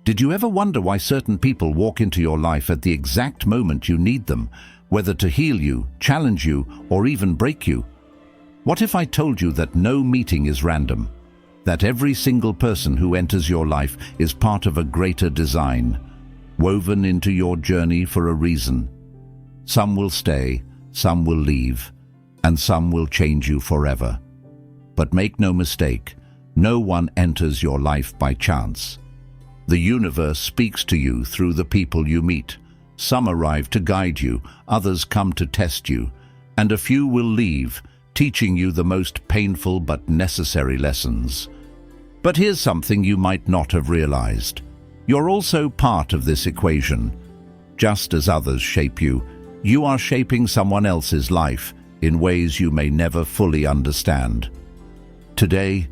Did you ever wonder why certain people walk into your life at the exact moment you need them, whether to heal you, challenge you, or even break you? What if I told you that no meeting is random? That every single person who enters your life is part of a greater design, woven into your journey for a reason. Some will stay, some will leave, and some will change you forever. But make no mistake, no one enters your life by chance. The universe speaks to you through the people you meet. Some arrive to guide you, others come to test you, and a few will leave, teaching you the most painful but necessary lessons. But here's something you might not have realized. You're also part of this equation. Just as others shape you, you are shaping someone else's life in ways you may never fully understand. Today,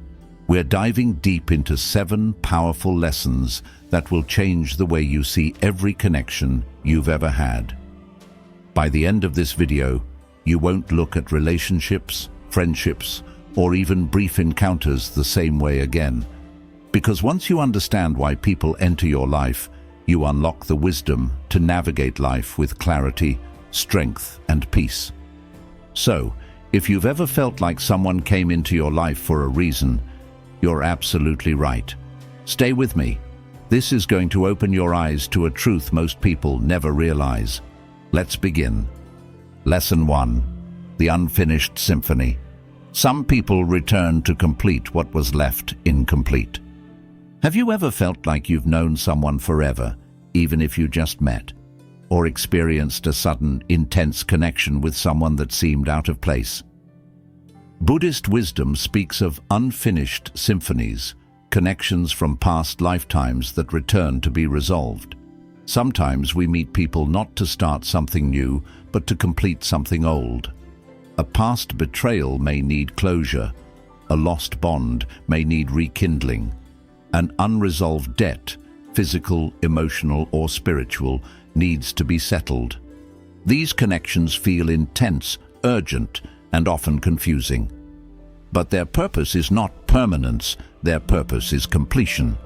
we're diving deep into 7 powerful lessons that will change the way you see every connection you've ever had. By the end of this video, you won't look at relationships, friendships, or even brief encounters the same way again. Because once you understand why people enter your life, you unlock the wisdom to navigate life with clarity, strength, and peace. So, if you've ever felt like someone came into your life for a reason, you're absolutely right. Stay with me. This is going to open your eyes to a truth most people never realize. Let's begin. Lesson 1. The Unfinished Symphony. Some people return to complete what was left incomplete. Have you ever felt like you've known someone forever, even if you just met? Or experienced a sudden, intense connection with someone that seemed out of place? Buddhist wisdom speaks of unfinished symphonies, connections from past lifetimes that return to be resolved. Sometimes we meet people not to start something new, but to complete something old. A past betrayal may need closure. A lost bond may need rekindling. An unresolved debt, physical, emotional, or spiritual, needs to be settled. These connections feel intense, urgent, and often confusing. But their purpose is not permanence, their purpose is completion.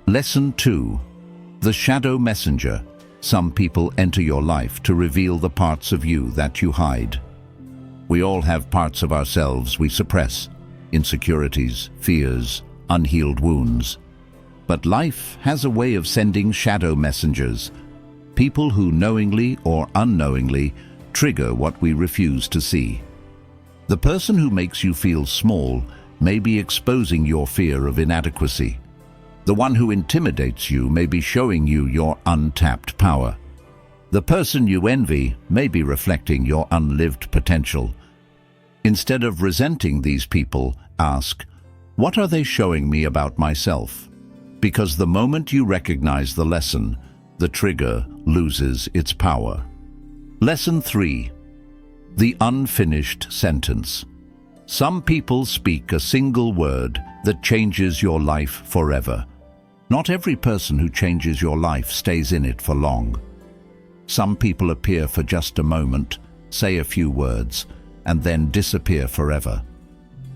Lesson 2. The Shadow Messenger. Some people enter your life to reveal the parts of you that you hide. We all have parts of ourselves we suppress, insecurities, fears, unhealed wounds. But life has a way of sending shadow messengers, people who knowingly or unknowingly trigger what we refuse to see. The person who makes you feel small may be exposing your fear of inadequacy. The one who intimidates you may be showing you your untapped power. The person you envy may be reflecting your unlived potential. Instead of resenting these people, ask, what are they showing me about myself? Because the moment you recognize the lesson, the trigger loses its power. Lesson 3. The Unfinished Sentence. Some people speak a single word that changes your life forever. Not every person who changes your life stays in it for long. Some people appear for just a moment, say a few words, and then disappear forever.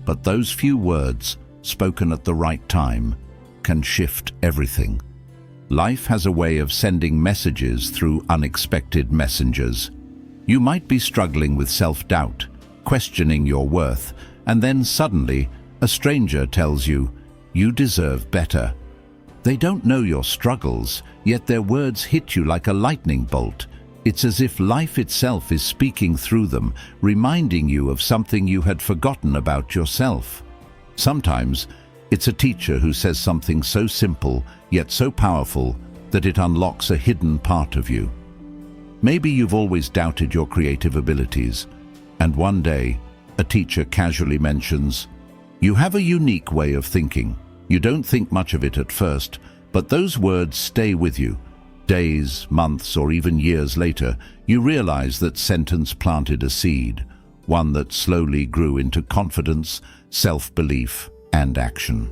But those few words, spoken at the right time, can shift everything. Life has a way of sending messages through unexpected messengers. You might be struggling with self-doubt, questioning your worth, and then suddenly a stranger tells you, you deserve better. They don't know your struggles, yet their words hit you like a lightning bolt. It's as if life itself is speaking through them, reminding you of something you had forgotten about yourself. Sometimes it's a teacher who says something so simple, yet so powerful, that it unlocks a hidden part of you. Maybe you've always doubted your creative abilities, and one day, a teacher casually mentions, you have a unique way of thinking. You don't think much of it at first, but those words stay with you. Days, months, or even years later, you realize that sentence planted a seed, one that slowly grew into confidence, self-belief, and action.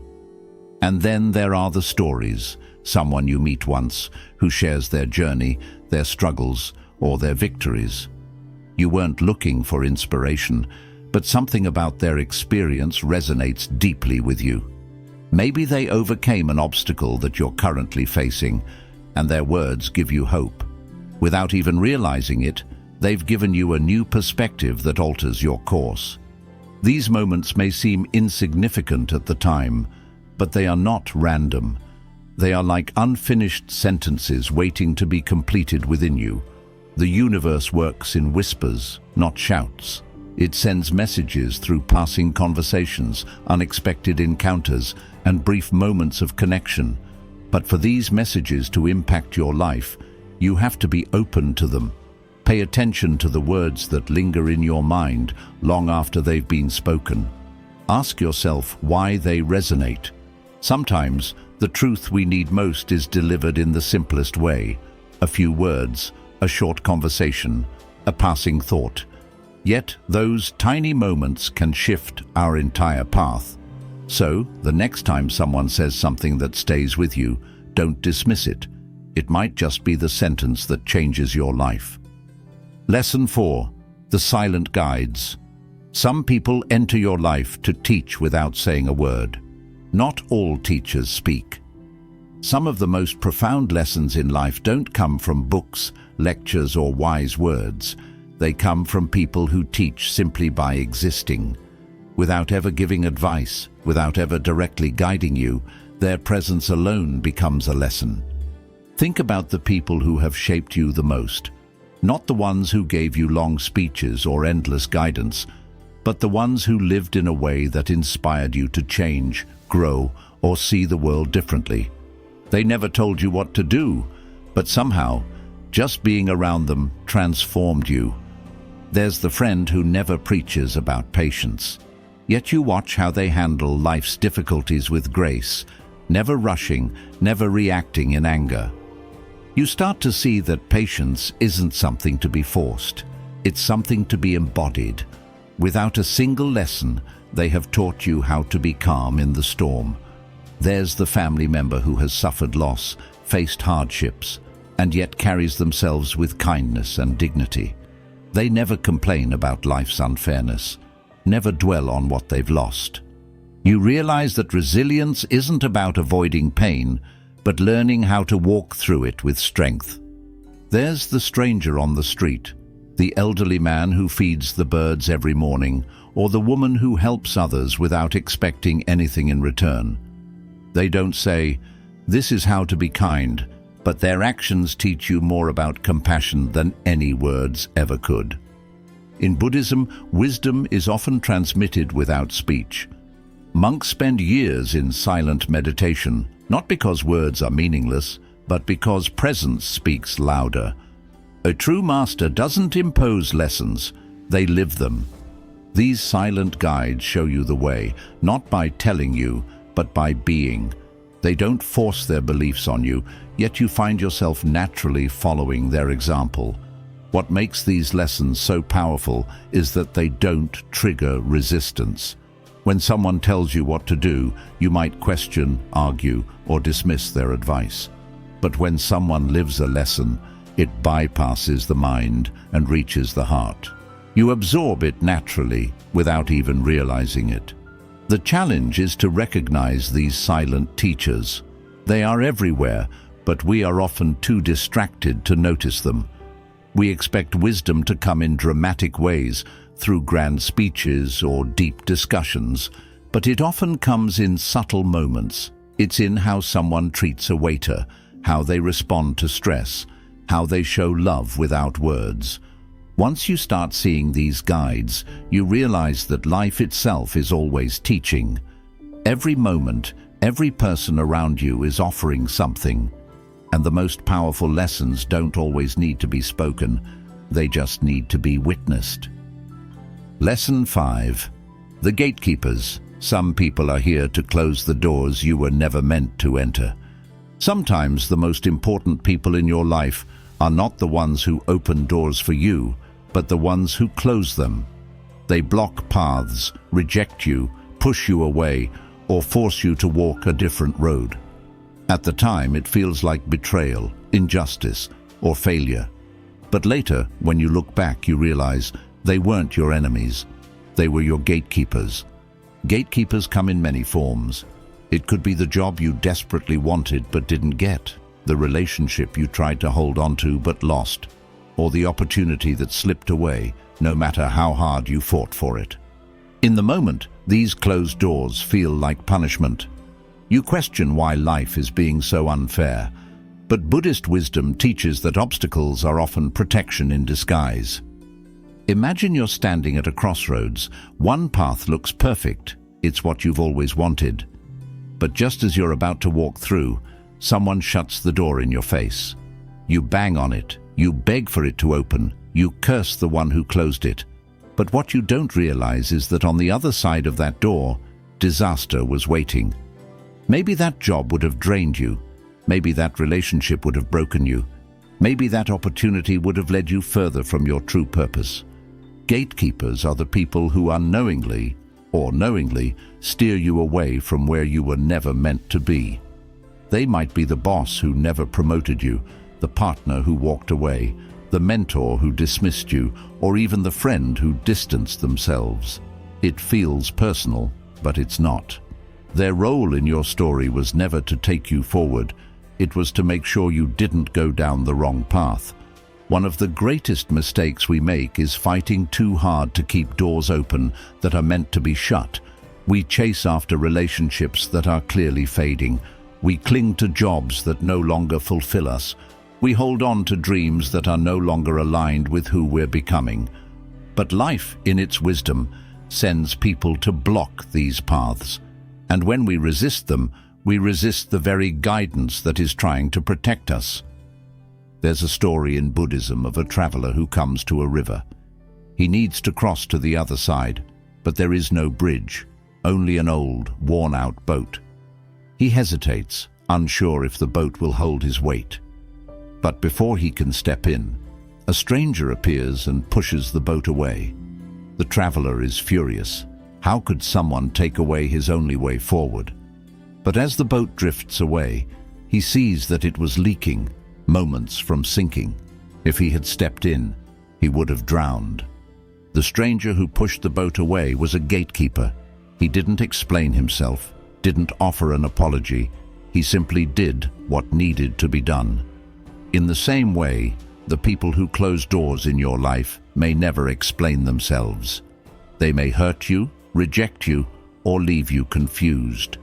And then there are the stories, someone you meet once who shares their journey, their struggles, or their victories. You weren't looking for inspiration, but something about their experience resonates deeply with you. Maybe they overcame an obstacle that you're currently facing, and their words give you hope. Without even realizing it, they've given you a new perspective that alters your course. These moments may seem insignificant at the time, but they are not random. They are like unfinished sentences waiting to be completed within you. The universe works in whispers, not shouts. It sends messages through passing conversations, unexpected encounters, and brief moments of connection. But for these messages to impact your life, you have to be open to them. Pay attention to the words that linger in your mind long after they've been spoken. Ask yourself why they resonate. Sometimes, the truth we need most is delivered in the simplest way. A few words, a short conversation, a passing thought. Yet, those tiny moments can shift our entire path. So, the next time someone says something that stays with you, don't dismiss it. It might just be the sentence that changes your life. Lesson 4. The silent guides. Some people enter your life to teach without saying a word. Not all teachers speak. Some of the most profound lessons in life don't come from books, lectures, or wise words. They come from people who teach simply by existing. Without ever giving advice, without ever directly guiding you, their presence alone becomes a lesson. Think about the people who have shaped you the most. Not the ones who gave you long speeches or endless guidance, but the ones who lived in a way that inspired you to change, grow, or see the world differently. They never told you what to do, but somehow, just being around them transformed you. There's the friend who never preaches about patience, yet you watch how they handle life's difficulties with grace, never rushing, never reacting in anger. You start to see that patience isn't something to be forced. It's something to be embodied. Without a single lesson, they have taught you how to be calm in the storm. There's the family member who has suffered loss, faced hardships, and yet carries themselves with kindness and dignity. They never complain about life's unfairness, never dwell on what they've lost. You realize that resilience isn't about avoiding pain, but learning how to walk through it with strength. There's the stranger on the street, the elderly man who feeds the birds every morning, or the woman who helps others without expecting anything in return. They don't say, "This is how to be kind," but their actions teach you more about compassion than any words ever could. In Buddhism, wisdom is often transmitted without speech. Monks spend years in silent meditation, not because words are meaningless, but because presence speaks louder. A true master doesn't impose lessons, they live them. These silent guides show you the way, not by telling you, but by being. They don't force their beliefs on you, yet you find yourself naturally following their example. What makes these lessons so powerful is that they don't trigger resistance. When someone tells you what to do, you might question, argue, or dismiss their advice. But when someone lives a lesson, it bypasses the mind and reaches the heart. You absorb it naturally, without even realizing it. The challenge is to recognize these silent teachers. They are everywhere, but we are often too distracted to notice them. We expect wisdom to come in dramatic ways, through grand speeches or deep discussions, but it often comes in subtle moments. It's in how someone treats a waiter, how they respond to stress, how they show love without words. Once you start seeing these guides, you realize that life itself is always teaching. Every moment, every person around you is offering something. And the most powerful lessons don't always need to be spoken, they just need to be witnessed. Lesson 5. The gatekeepers. Some people are here to close the doors you were never meant to enter. Sometimes the most important people in your life are not the ones who open doors for you, but the ones who close them. They block paths, reject you, push you away, or force you to walk a different road. At the time, it feels like betrayal, injustice, or failure. But later, when you look back, you realize they weren't your enemies. They were your gatekeepers. Gatekeepers come in many forms. It could be the job you desperately wanted but didn't get, the relationship you tried to hold on to but lost, or the opportunity that slipped away, no matter how hard you fought for it. In the moment, these closed doors feel like punishment. You question why life is being so unfair, but Buddhist wisdom teaches that obstacles are often protection in disguise. Imagine you're standing at a crossroads. One path looks perfect. It's what you've always wanted. But just as you're about to walk through, someone shuts the door in your face. You bang on it. You beg for it to open. You curse the one who closed it. But what you don't realize is that on the other side of that door, disaster was waiting. Maybe that job would have drained you. Maybe that relationship would have broken you. Maybe that opportunity would have led you further from your true purpose. Gatekeepers are the people who unknowingly or knowingly steer you away from where you were never meant to be. They might be the boss who never promoted you, the partner who walked away, the mentor who dismissed you, or even the friend who distanced themselves. It feels personal, but it's not. Their role in your story was never to take you forward. It was to make sure you didn't go down the wrong path. One of the greatest mistakes we make is fighting too hard to keep doors open that are meant to be shut. We chase after relationships that are clearly fading. We cling to jobs that no longer fulfill us. We hold on to dreams that are no longer aligned with who we're becoming. But life, in its wisdom, sends people to block these paths. And when we resist them, we resist the very guidance that is trying to protect us. There's a story in Buddhism of a traveler who comes to a river. He needs to cross to the other side, but there is no bridge, only an old, worn-out boat. He hesitates, unsure if the boat will hold his weight. But before he can step in, a stranger appears and pushes the boat away. The traveler is furious. How could someone take away his only way forward? But as the boat drifts away, he sees that it was leaking, moments from sinking. If he had stepped in, he would have drowned. The stranger who pushed the boat away was a gatekeeper. He didn't explain himself, didn't offer an apology. He simply did what needed to be done. In the same way, the people who close doors in your life may never explain themselves. They may hurt you, reject you, or leave you confused.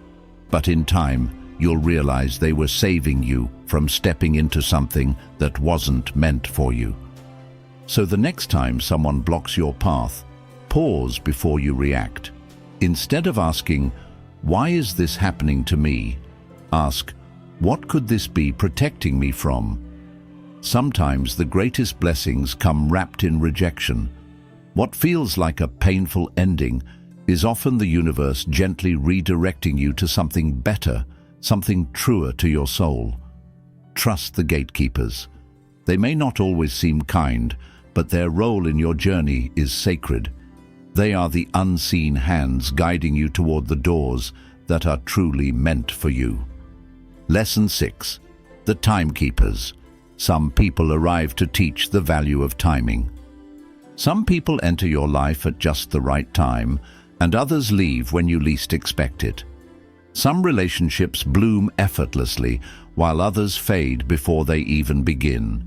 But in time, you'll realize they were saving you from stepping into something that wasn't meant for you. So the next time someone blocks your path, pause before you react. Instead of asking, "Why is this happening to me?" ask, "What could this be protecting me from?" Sometimes the greatest blessings come wrapped in rejection. What feels like a painful ending is often the universe gently redirecting you to something better, something truer to your soul. Trust the gatekeepers. They may not always seem kind, but their role in your journey is sacred. They are the unseen hands guiding you toward the doors that are truly meant for you. Lesson 6. The Timekeepers. Some people arrive to teach the value of timing. Some people enter your life at just the right time, and others leave when you least expect it. Some relationships bloom effortlessly, while others fade before they even begin.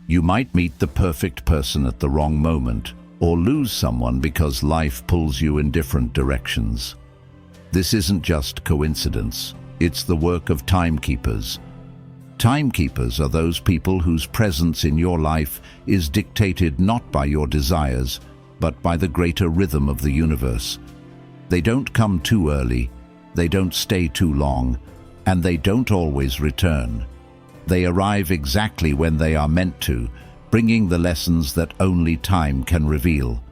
You might meet the perfect person at the wrong moment, or lose someone because life pulls you in different directions. This isn't just coincidence, it's the work of timekeepers. Timekeepers are those people whose presence in your life is dictated not by your desires, but by the greater rhythm of the universe. They don't come too early, they don't stay too long, and they don't always return. They arrive exactly when they are meant to, bringing the lessons that only time can reveal.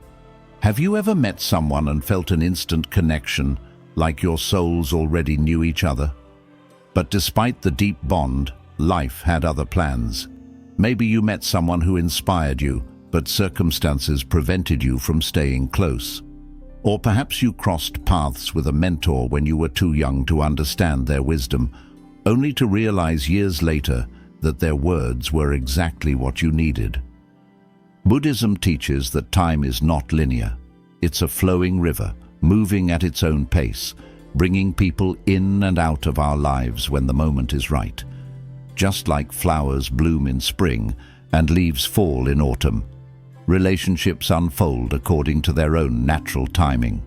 Have you ever met someone and felt an instant connection, like your souls already knew each other? But despite the deep bond, life had other plans. Maybe you met someone who inspired you, but circumstances prevented you from staying close. Or perhaps you crossed paths with a mentor when you were too young to understand their wisdom, only to realize years later that their words were exactly what you needed. Buddhism teaches that time is not linear. It's a flowing river, moving at its own pace, bringing people in and out of our lives when the moment is right. Just like flowers bloom in spring and leaves fall in autumn, relationships unfold according to their own natural timing.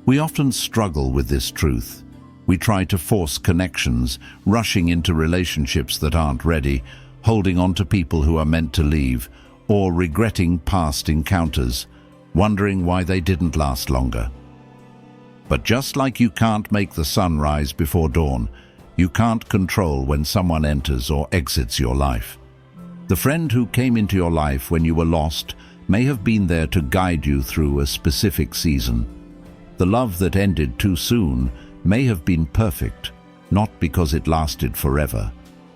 We often struggle with this truth. We try to force connections, rushing into relationships that aren't ready, holding on to people who are meant to leave, or regretting past encounters, wondering why they didn't last longer. But just like you can't make the sun rise before dawn, you can't control when someone enters or exits your life. The friend who came into your life when you were lost may have been there to guide you through a specific season. The love that ended too soon may have been perfect, not because it lasted forever,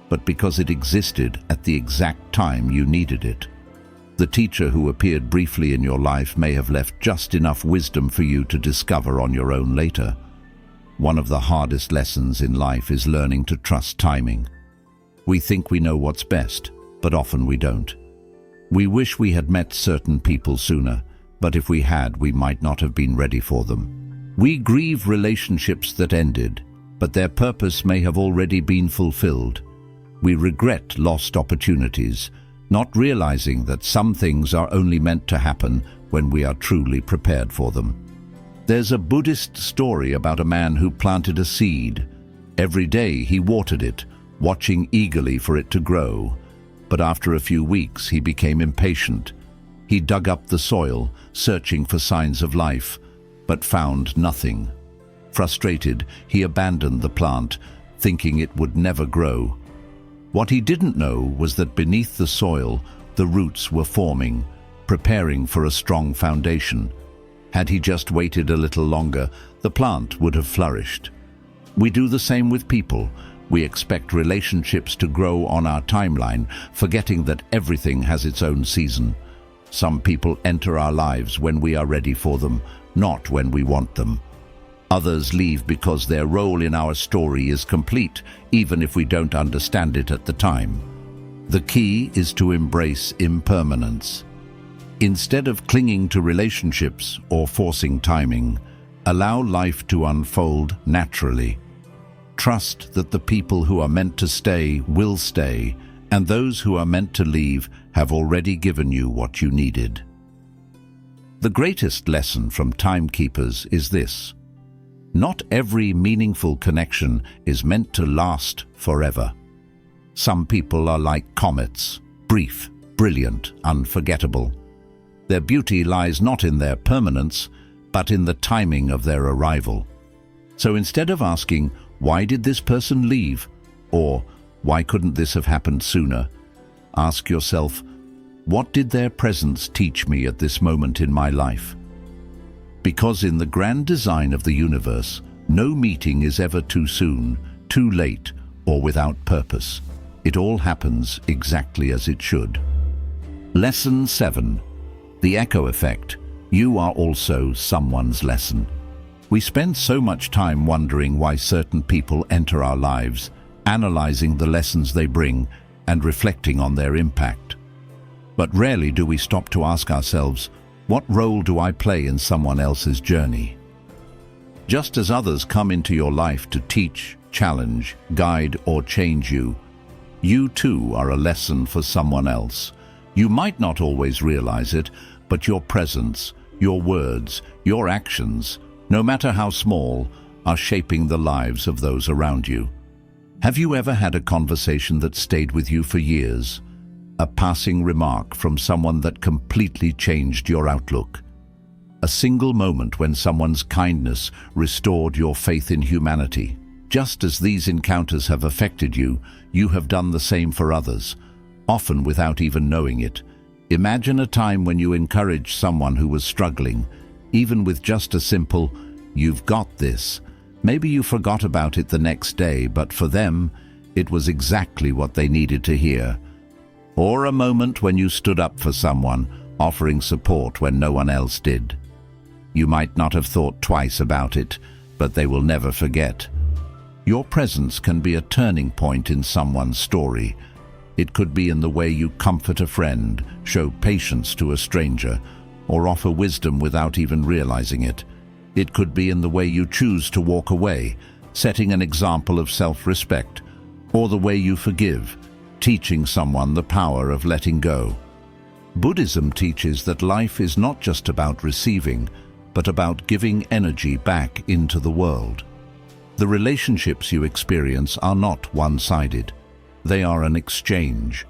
but because it existed at the exact time you needed it. The teacher who appeared briefly in your life may have left just enough wisdom for you to discover on your own later. One of the hardest lessons in life is learning to trust timing. We think we know what's best, but often we don't. We wish we had met certain people sooner, but if we had, we might not have been ready for them. We grieve relationships that ended, but their purpose may have already been fulfilled. We regret lost opportunities, not realizing that some things are only meant to happen when we are truly prepared for them. There's a Buddhist story about a man who planted a seed. Every day he watered it, watching eagerly for it to grow. But after a few weeks he became impatient. He dug up the soil, searching for signs of life, but found nothing. Frustrated, he abandoned the plant, thinking it would never grow. What he didn't know was that beneath the soil, the roots were forming, preparing for a strong foundation. Had he just waited a little longer, the plant would have flourished. We do the same with people. We expect relationships to grow on our timeline, forgetting that everything has its own season. Some people enter our lives when we are ready for them, not when we want them. Others leave because their role in our story is complete, even if we don't understand it at the time. The key is to embrace impermanence. Instead of clinging to relationships or forcing timing, allow life to unfold naturally. Trust that the people who are meant to stay will stay, and those who are meant to leave have already given you what you needed. The greatest lesson from timekeepers is this: not every meaningful connection is meant to last forever. Some people are like comets, brief, brilliant, unforgettable. Their beauty lies not in their permanence, but in the timing of their arrival. So instead of asking, "Why did this person leave?" or "Why couldn't this have happened sooner?" ask yourself, "What did their presence teach me at this moment in my life?" Because in the grand design of the universe, no meeting is ever too soon, too late, or without purpose. It all happens exactly as it should. Lesson 7. The echo effect. You are also someone's lesson. We spend so much time wondering why certain people enter our lives, analyzing the lessons they bring, and reflecting on their impact. But rarely do we stop to ask ourselves, what role do I play in someone else's journey? Just as others come into your life to teach, challenge, guide, or change you, you too are a lesson for someone else. You might not always realize it, but your presence, your words, your actions, no matter how small, are shaping the lives of those around you. Have you ever had a conversation that stayed with you for years? A passing remark from someone that completely changed your outlook? A single moment when someone's kindness restored your faith in humanity? Just as these encounters have affected you, you have done the same for others, often without even knowing it. Imagine a time when you encouraged someone who was struggling, even with just a simple, "You've got this." Maybe you forgot about it the next day, but for them, it was exactly what they needed to hear. Or a moment when you stood up for someone, offering support when no one else did. You might not have thought twice about it, but they will never forget. Your presence can be a turning point in someone's story. It could be in the way you comfort a friend, show patience to a stranger, or offer wisdom without even realizing it. It could be in the way you choose to walk away, setting an example of self-respect, or the way you forgive, teaching someone the power of letting go. Buddhism teaches that life is not just about receiving, but about giving energy back into the world. The relationships you experience are not one-sided. They are an exchange.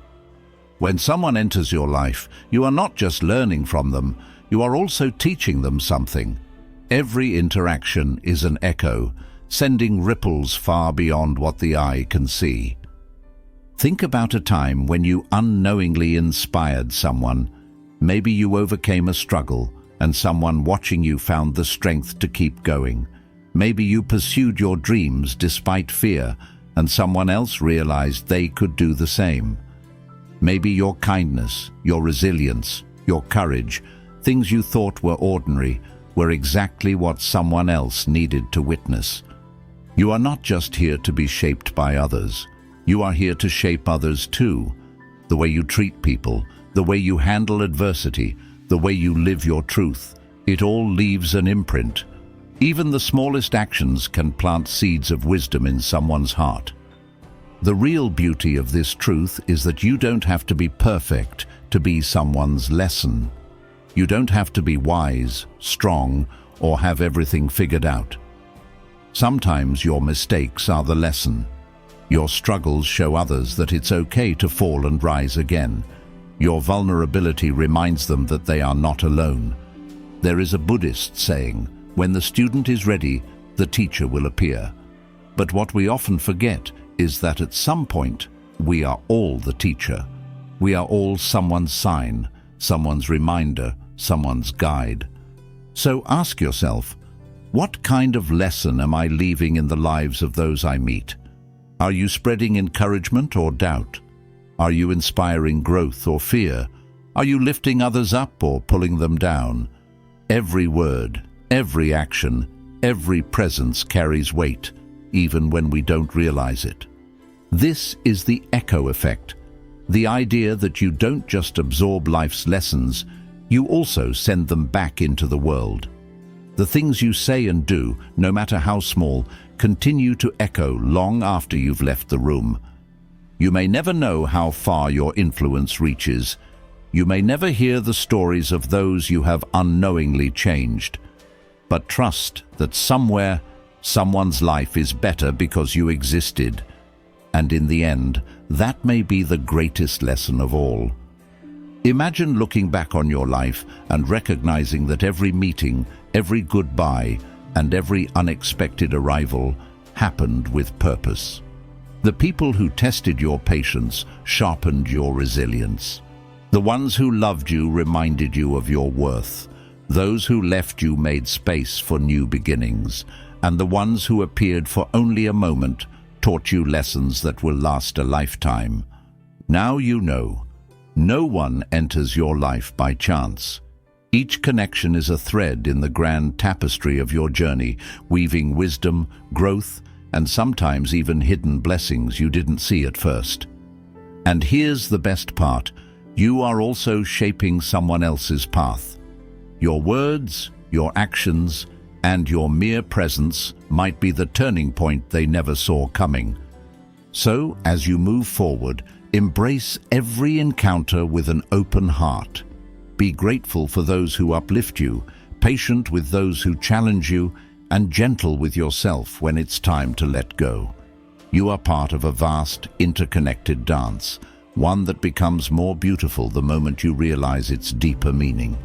When someone enters your life, you are not just learning from them, you are also teaching them something. Every interaction is an echo, sending ripples far beyond what the eye can see. Think about a time when you unknowingly inspired someone. Maybe you overcame a struggle, and someone watching you found the strength to keep going. Maybe you pursued your dreams despite fear, and someone else realized they could do the same. Maybe your kindness, your resilience, your courage, things you thought were ordinary, were exactly what someone else needed to witness. You are not just here to be shaped by others. You are here to shape others too. The way you treat people, the way you handle adversity, the way you live your truth, it all leaves an imprint. Even the smallest actions can plant seeds of wisdom in someone's heart. The real beauty of this truth is that you don't have to be perfect to be someone's lesson. You don't have to be wise, strong, or have everything figured out. Sometimes your mistakes are the lesson. Your struggles show others that it's okay to fall and rise again. Your vulnerability reminds them that they are not alone. There is a Buddhist saying, "When the student is ready, the teacher will appear." But what we often forget is that at some point, we are all the teacher. We are all someone's sign, someone's reminder, someone's guide. So ask yourself, what kind of lesson am I leaving in the lives of those I meet? Are you spreading encouragement or doubt? Are you inspiring growth or fear? Are you lifting others up or pulling them down? Every word, every action, every presence carries weight, even when we don't realize it. This is the echo effect, the idea that you don't just absorb life's lessons, you also send them back into the world. The things you say and do, no matter how small, continue to echo long after you've left the room. You may never know how far your influence reaches. You may never hear the stories of those you have unknowingly changed. But trust that somewhere, someone's life is better because you existed. And in the end, that may be the greatest lesson of all. Imagine looking back on your life and recognizing that every meeting, every goodbye, and every unexpected arrival happened with purpose. The people who tested your patience sharpened your resilience. The ones who loved you reminded you of your worth. Those who left you made space for new beginnings. And the ones who appeared for only a moment taught you lessons that will last a lifetime. Now you know. No one enters your life by chance. Each connection is a thread in the grand tapestry of your journey, weaving wisdom, growth, and sometimes even hidden blessings you didn't see at first. And here's the best part. You are also shaping someone else's path. Your words, your actions, and your mere presence might be the turning point they never saw coming. So, as you move forward, embrace every encounter with an open heart. Be grateful for those who uplift you, patient with those who challenge you, and gentle with yourself when it's time to let go. You are part of a vast, interconnected dance, one that becomes more beautiful the moment you realize its deeper meaning.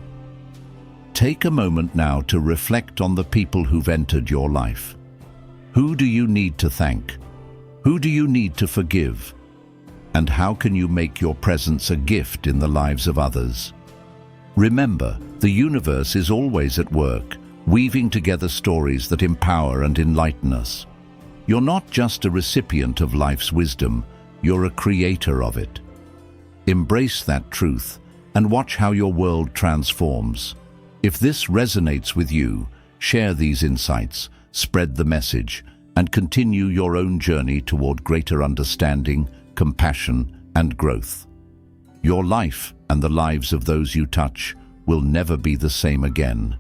Take a moment now to reflect on the people who've entered your life. Who do you need to thank? Who do you need to forgive? And how can you make your presence a gift in the lives of others? Remember, the universe is always at work, weaving together stories that empower and enlighten us. You're not just a recipient of life's wisdom, you're a creator of it. Embrace that truth and watch how your world transforms. If this resonates with you, share these insights, spread the message, and continue your own journey toward greater understanding, compassion, and growth. Your life and the lives of those you touch will never be the same again.